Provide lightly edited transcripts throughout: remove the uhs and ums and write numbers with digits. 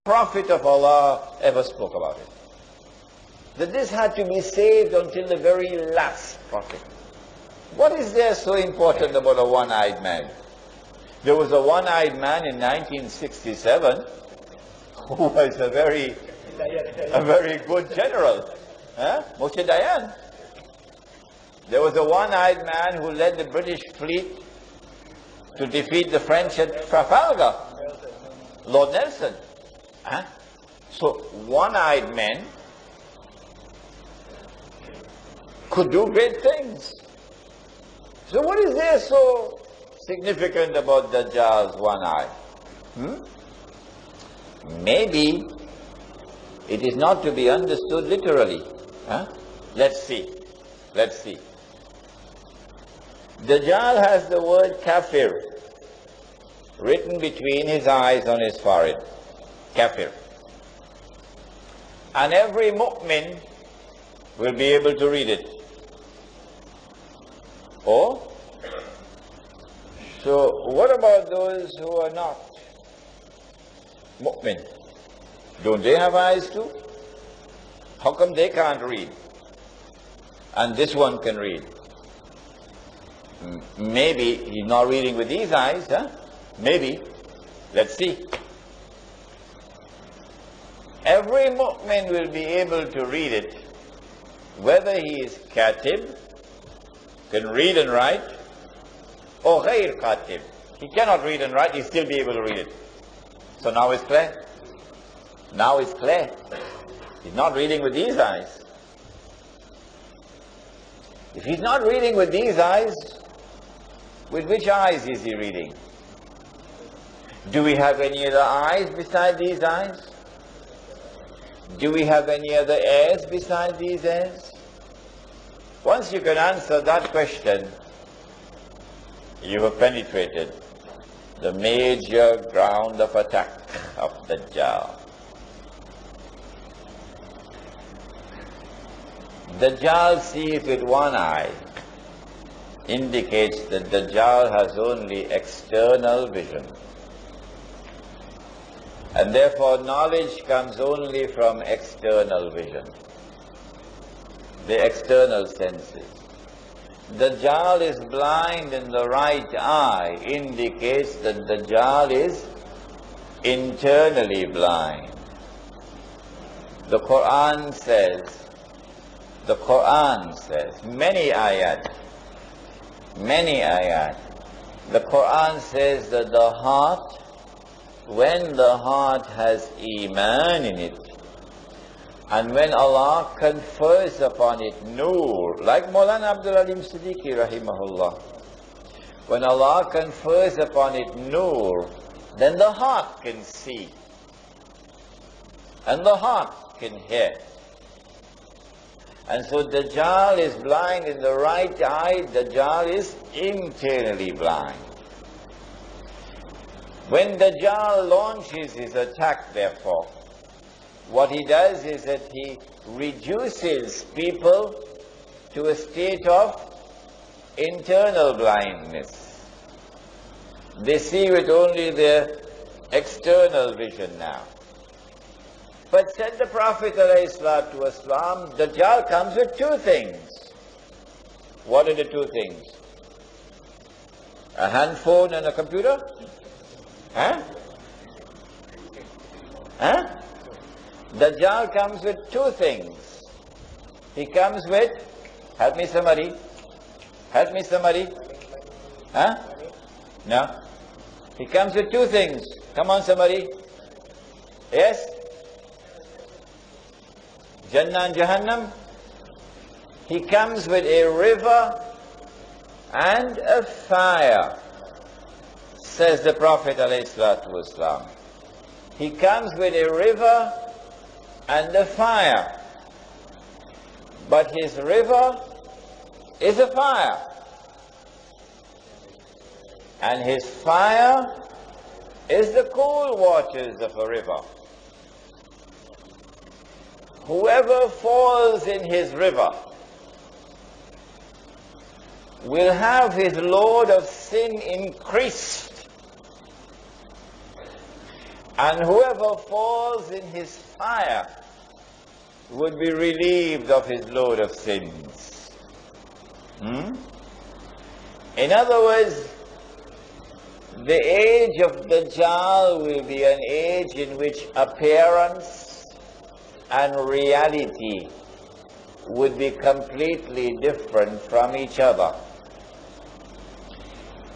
Prophet of Allah ever spoke about it. That this had to be saved until the very last prophet. What is there so important about a one-eyed man? There was a one-eyed man in 1967 who was a very good general. Moshe Dayan. There was a one-eyed man who led the British fleet to defeat the French at Trafalgar. Lord Nelson. So one-eyed men could do great things. So what is there so significant about Dajjal's one eye? Maybe it is not to be understood literally. Let's see. Dajjal has the word kafir written between his eyes on his forehead. Kafir. And every mu'min will be able to read it. Oh? So what about those who are not mu'min? Don't they have eyes too? How come they can't read? And this one can read. Maybe he's not reading with these eyes, Maybe. Let's see. Every mu'min will be able to read it, whether he is katib, can read and write, or ghair katib. He cannot read and write, he'll still be able to read it. So now it's clear. Now it's clear. He's not reading with these eyes. If he's not reading with these eyes, with which eyes is he reading? Do we have any other eyes beside these eyes? Do we have any other ears beside these ears? Once you can answer that question, you have penetrated the major ground of attack of Dajjal. Dajjal sees with one eye indicates that Dajjal has only external vision. And therefore knowledge comes only from external vision, the external senses. Dajjal is blind in the right eye indicates that Dajjal is internally blind. The Quran says, many ayat, the Quran says that the heart, when the heart has Iman in it, and when Allah confers upon it Nur, like Maulana Abdul Alim Siddiqui rahimahullah, when Allah confers upon it Nur, then the heart can see, and the heart can hear. And so Dajjal is blind in the right eye, Dajjal is internally blind. When Dajjal launches his attack, therefore, what he does is that he reduces people to a state of internal blindness. They see with only their external vision now. But said the Prophet ﷺ, Dajjal comes with two things. What are the two things? A handphone and a computer? Dajjal comes with two things. He comes with, help me somebody. No. He comes with two things. Come on somebody. Yes? Jannah and Jahannam. He comes with a river and a fire, says the Prophet ﷺ. He comes with a river and a fire. But his river is a fire. And his fire is the cool waters of a river. Whoever falls in his river will have his load of sin increased, and whoever falls in his fire would be relieved of his load of sins. In other words, the age of DAJJAL will be an age in which appearance and reality would be completely different from each other.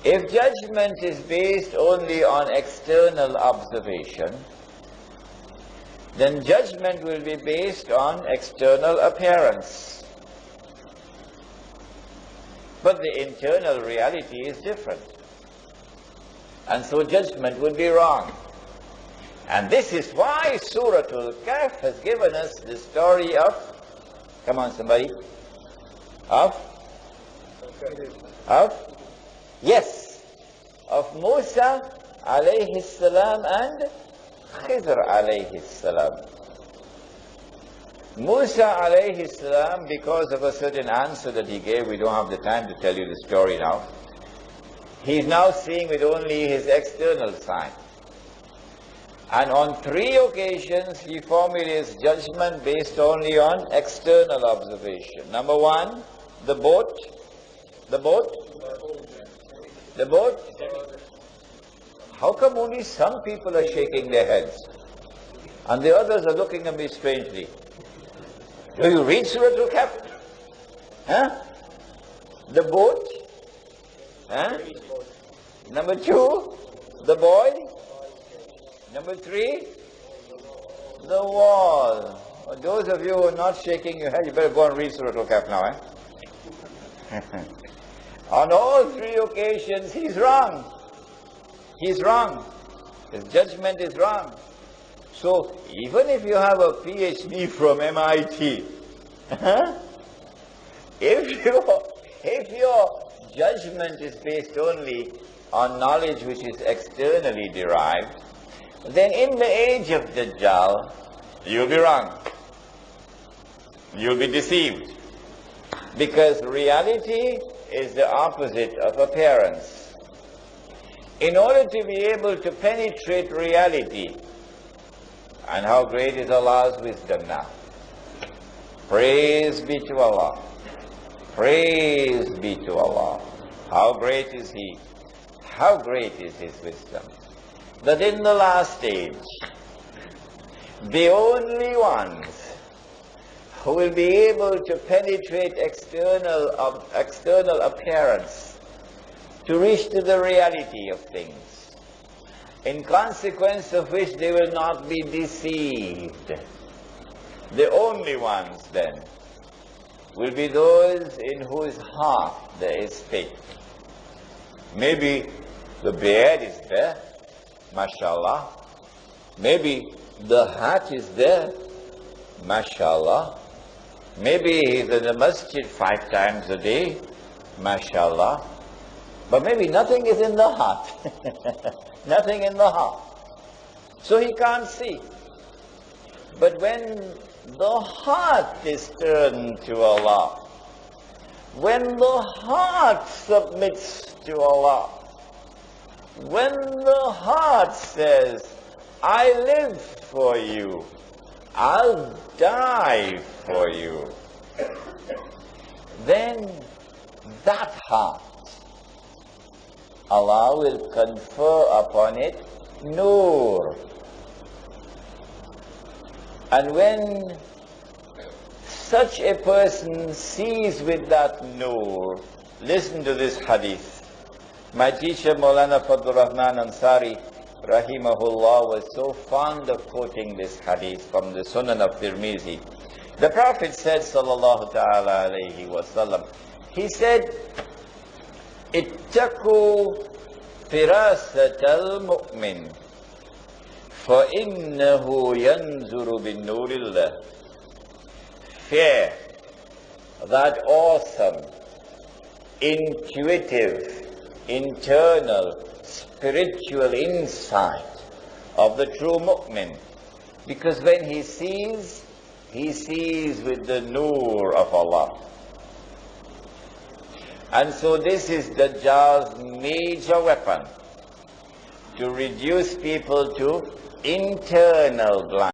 If judgment is based only on external observation, then judgment will be based on external appearance. But the internal reality is different. And so judgment would be wrong. And this is why Surah Al-Kahf has given us the story of, come on somebody, of Musa alayhi salam and Khidr alayhi salam. Musa alayhi salam, because of a certain answer that he gave, we don't have the time to tell you the story now. He's now seeing with only his external sight. And on 3 occasions he formulates judgment based only on external observation. Number 1, the boat. How come only some people are shaking their heads and the others are looking at me strangely? Do you read Surah Al-Kahf? The boat. Number 2, the boy. Number 3, the wall. Well, those of you who are not shaking your head, you better go and read Surah Al-Kahf now. On all 3 occasions, he's wrong. He's wrong. His judgment is wrong. So, even if you have a PhD from MIT, if your judgment is based only on knowledge which is externally derived, then in the age of DAJJAL, you'll be wrong. You'll be deceived. Because reality is the opposite of appearance. In order to be able to penetrate reality, and how great is Allah's wisdom now. Praise be to Allah. Praise be to Allah. How great is He. How great is His wisdom. That in the last age, the only ones who will be able to penetrate external appearance to reach to the reality of things, in consequence of which they will not be deceived. The only ones then will be those in whose heart there is faith. Maybe the beard is there, mashallah. Maybe the hat is there, mashallah. Maybe he's in the masjid 5 times a day, mashallah. But maybe nothing is in the heart. Nothing in the heart. So he can't see. But when the heart is turned to Allah, when the heart submits to Allah, when the heart says, I live for you, I'll die for you, then that heart, Allah will confer upon it nur. And when such a person sees with that nur, listen to this hadith. My teacher Maulana Rahman Ansari rahimahullah was so fond of quoting this hadith from the Sunan of Tirmizi. The Prophet said, sallallahu ta'ala alayhi wa sallam, he said, ittaqu firasat al-mu'min فَإِنَّهُ يَنْزُرُ بِالنُّورِ اللَّهِ. Fear that awesome, intuitive, internal, spiritual insight of the true mu'min. Because when he sees with the nur of Allah. And so this is Dajjal's major weapon, to reduce people to internal blindness.